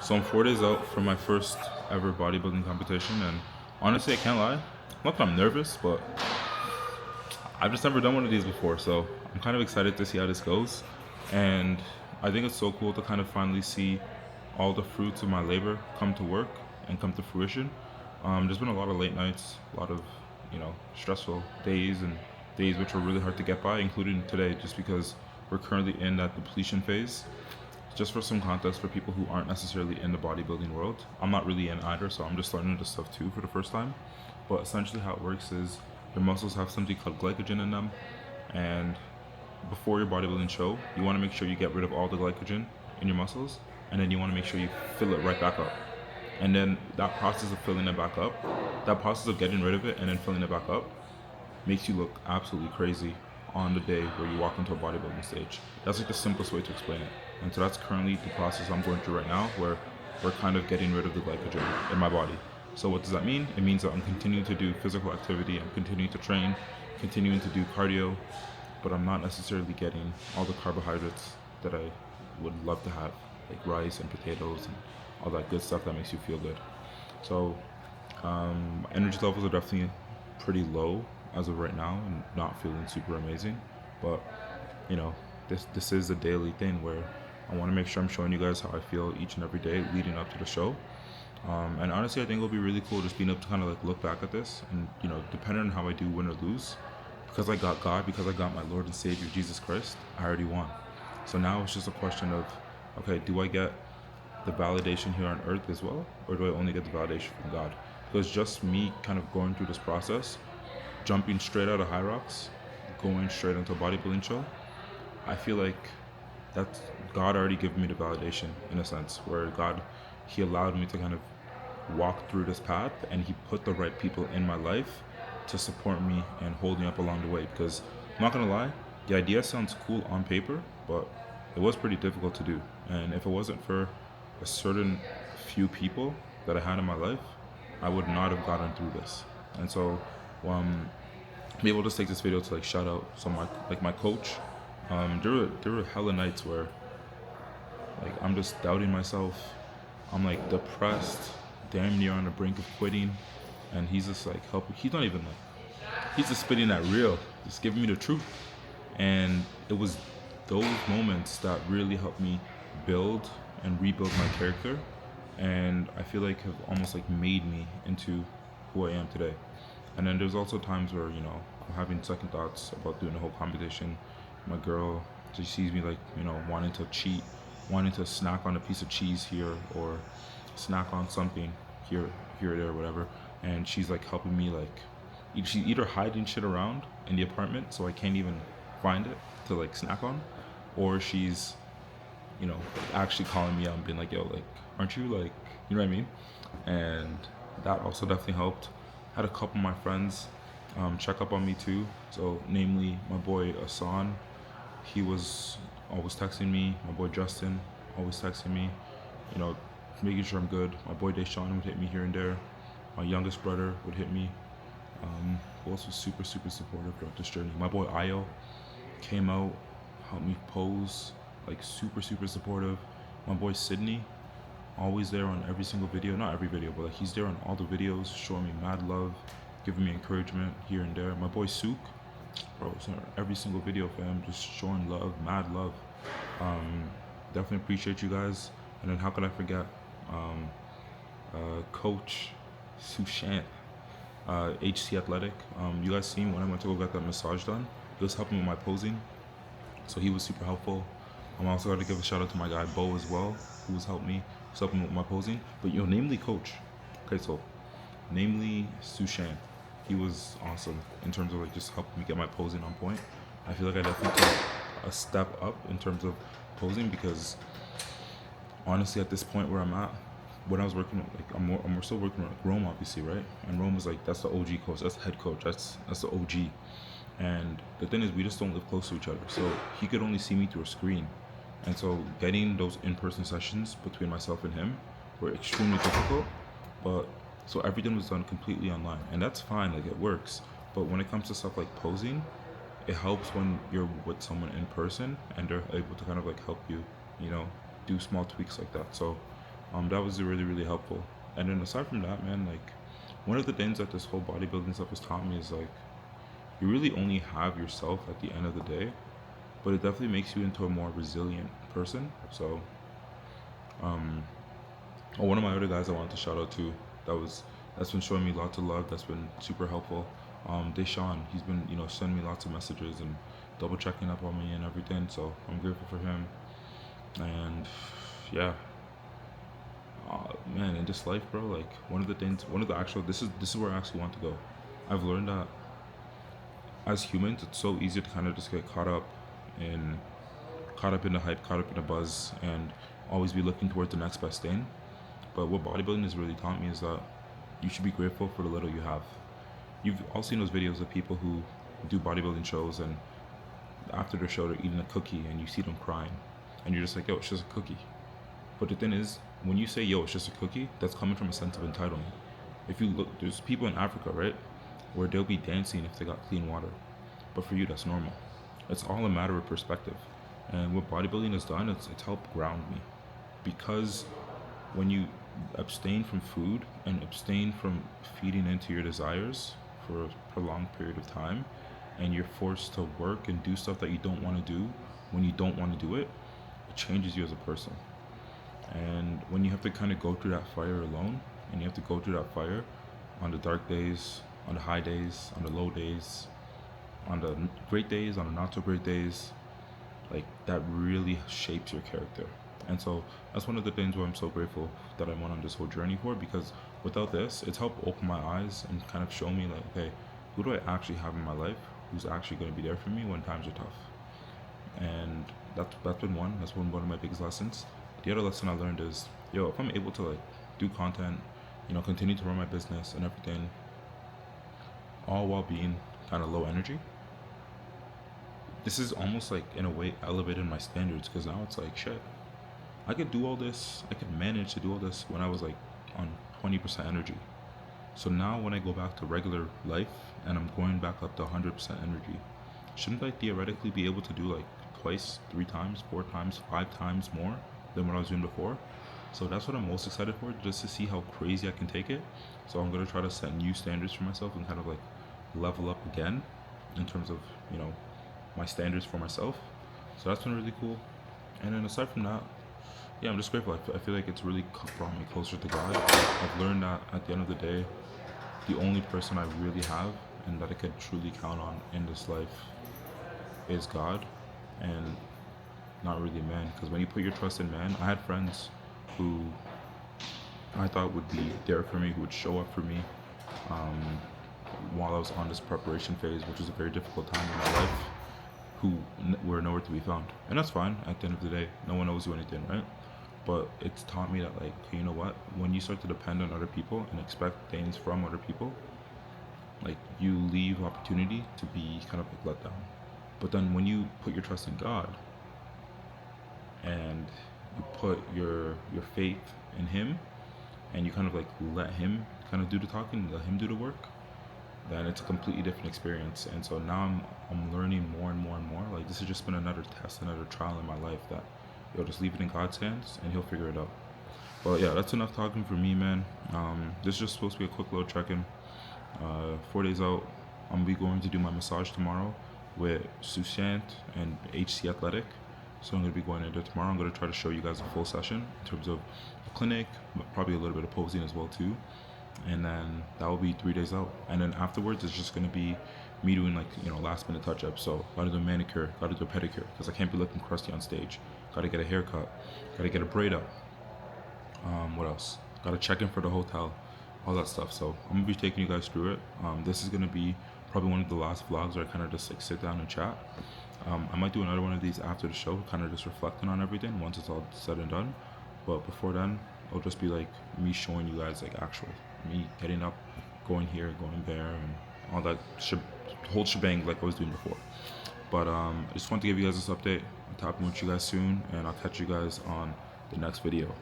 So I'm 4 days out from my first ever bodybuilding competition, and honestly, I can't lie. Not that I'm nervous, but I've just never done one of these before, so I'm kind of excited to see how this goes. And I think it's so cool to kind of finally see all the fruits of my labor come to work and come to fruition. There's been a lot of late nights, a lot of stressful days and days which were really hard to get by, including today, just because we're currently in that depletion phase. Just for some context for people who aren't necessarily in the bodybuilding world, I'm not really in either, so I'm just learning this stuff too for the first time. But essentially, how it works is your muscles have something called glycogen in them, and before your bodybuilding show, you want to make sure you get rid of all the glycogen in your muscles, and then you want to make sure you fill it right back up. And then that process of filling it back up, that process of getting rid of it and then filling it back up, makes you look absolutely crazy on the day where you walk into a bodybuilding stage. That's like the simplest way to explain it. And so that's currently the process I'm going through right now, where we're kind of getting rid of the glycogen in my body. So what does that mean? It means that I'm continuing to do physical activity, I'm continuing to train, continuing to do cardio, but I'm not necessarily getting all the carbohydrates that I would love to have, like rice and potatoes and all that good stuff that makes you feel good. So energy levels are definitely pretty low as of right now and not feeling super amazing. But this is a daily thing where I want to make sure I'm showing you guys how I feel each and every day leading up to the show. And honestly, I think it'll be really cool just being able to kind of like look back at this and depending on how I do win or lose, because I got God, because I got my Lord and Savior Jesus Christ, I already won. So now it's just a question of, okay, do I get the validation here on earth as well, or do I only get the validation from God? Because just me kind of going through this process, jumping straight out of High Rocks, going straight into a bodybuilding show, I feel like that's God already given me the validation in a sense, where God, He allowed me to kind of walk through this path, and He put the right people in my life to support me and hold me up along the way. Because I'm not gonna lie, the idea sounds cool on paper, but it was pretty difficult to do. And if it wasn't for a certain few people that I had in my life, I would not have gotten through this. And so maybe we'll just take this video to like shout out some my coach. There were hella nights where like I'm just doubting myself. I'm like depressed, damn near on the brink of quitting, and he's just like helping. He's not even like, he's just spitting that real, just giving me the truth. And it was those moments that really helped me build and rebuild my character, and I feel like have almost like made me into who I am today. And then there's also times where I'm having second thoughts about doing the whole competition. My girl, she sees me like wanting to cheat, wanting to snack on a piece of cheese here or snack on something here or there, whatever, and she's like helping me, like she's either hiding shit around in the apartment so I can't even find it to like snack on, or she's actually calling me out and being like, yo, like, aren't you like, you know what I mean? And that also definitely helped. Had a couple of my friends check up on me too. So namely my boy Asan, he was always texting me. My boy Justin, always texting me, making sure I'm good. My boy Deshaun would hit me here and there. My youngest brother would hit me. Who else was super, super supportive throughout this journey? My boy Ayo came out, helped me pose, like super, super supportive. My boy Sydney, always there on every single video. Not every video, but like he's there on all the videos, showing me mad love, giving me encouragement here and there. My boy Sook, bro, it's on every single video, fam, just showing love, mad love. Definitely appreciate you guys. And then how could I forget Coach Sushant, HC Athletic. You guys seen when I went to go get that massage done, he was helping with my posing, so he was super helpful. I'm also going to give a shout out to my guy Bo as well, who was helping me, who's helping with my posing. But namely Coach, okay, so namely Sushant, he was awesome in terms of like just helping me get my posing on point. I feel like I definitely took a step up in terms of posing, because honestly at this point where I'm at, when I was working like I'm still working with Rome, obviously, right? And Rome was like, that's the OG coach, that's the head coach, that's the OG. And the thing is, we just don't live close to each other, so he could only see me through a screen. And so getting those in-person sessions between myself and him were extremely difficult. But so everything was done completely online, and that's fine, like it works. But when it comes to stuff like posing, it helps when you're with someone in person and they're able to kind of like help you, do small tweaks like that. So That was really, really helpful. And then aside from that, man, like one of the things that this whole bodybuilding stuff has taught me is like you really only have yourself at the end of the day, but it definitely makes you into a more resilient person. So, um, one of my other guys I wanted to shout out to that's been showing me lots of love. That's been super helpful. Deshaun, he's been sending me lots of messages and double checking up on me and everything. So I'm grateful for him. And yeah, man, in this life, bro, like one of the actual, this is where I actually want to go. I've learned that as humans, it's so easy to kind of just get in caught up in the hype, caught up in the buzz, and always be looking towards the next best thing. But what bodybuilding has really taught me is that you should be grateful for the little you have. You've all seen those videos of people who do bodybuilding shows, and after their show they're eating a cookie and you see them crying, and you're just like, yo, it's just a cookie. But the thing is, when you say, yo, it's just a cookie, that's coming from a sense of entitlement. If you look, there's people in Africa, right, where they'll be dancing if they got clean water. But for you, that's normal. It's all a matter of perspective. And what bodybuilding has done, it's helped ground me. Because when you abstain from food and abstain from feeding into your desires for a prolonged period of time, and you're forced to work and do stuff that you don't want to do when you don't want to do it, it changes you as a person. And when you have to kind of go through that fire alone, and you have to go through that fire on the dark days, on the high days, on the low days, on the great days, on the not so great days, like that really shapes your character. And so that's one of the things where I'm so grateful that I went on this whole journey for, because without this, it's helped open my eyes and kind of show me like, okay, who do I actually have in my life who's actually going to be there for me when times are tough? And that's been one. That's been one of my biggest lessons. The other lesson I learned is, yo, if I'm able to like do content, continue to run my business and everything, all while being kind of low energy, this is almost like in a way elevated my standards, because now it's like, shit, I could do all this, I could manage to do all this when I was like on 20% energy. So now when I go back to regular life and I'm going back up to 100% energy, shouldn't I theoretically be able to do like twice, 3 times, 4 times, 5 times more than what I was doing before? So that's what I'm most excited for, just to see how crazy I can take it. So I'm going to try to set new standards for myself and kind of like level up again in terms of, my standards for myself. So that's been really cool. And then aside from that, yeah, I'm just grateful. I feel like it's really brought me closer to God. I've learned that at the end of the day, the only person I really have and that I could truly count on in this life is God, and not really man. Because when you put your trust in man, I had friends who I thought would be there for me, who would show up for me while I was on this preparation phase, which was a very difficult time in my life, who were nowhere to be found. And that's fine. At the end of the day, no one owes you anything, right? But it's taught me that, like, okay, you know what? When you start to depend on other people and expect things from other people, like, you leave opportunity to be kind of like let down. But then when you put your trust in God and you put your faith in Him, and you kind of like let Him kind of do the talking, let Him do the work, then it's a completely different experience. And so now I'm learning more and more and more. Like, this has just been another test, another trial in my life that, just leave it in God's hands and He'll figure it out. But yeah, that's enough talking for me, man. This is just supposed to be a quick little check-in. 4 days out, I'm gonna be going to do my massage tomorrow with Sushant and HC Athletic. So I'm gonna be going into tomorrow. I'm gonna try to show you guys a full session in terms of the clinic, but probably a little bit of posing as well too. And then that will be 3 days out. And then afterwards, it's just gonna be me doing like, last minute touch-ups. So gotta do a manicure, gotta do a pedicure, because I can't be looking crusty on stage. Gotta get a haircut, gotta get a braid up. What else? Gotta check in for the hotel, all that stuff. So I'm gonna be taking you guys through it. This is gonna be probably one of the last vlogs where I kind of just like sit down and chat. I might do another one of these after the show, kind of just reflecting on everything once it's all said and done. But before then, it'll just be like me showing you guys like actual me getting up, going here, going there, and all that whole shebang like I was doing before. But I just want to give you guys this update. I'll tap in with you guys soon, and I'll catch you guys on the next video.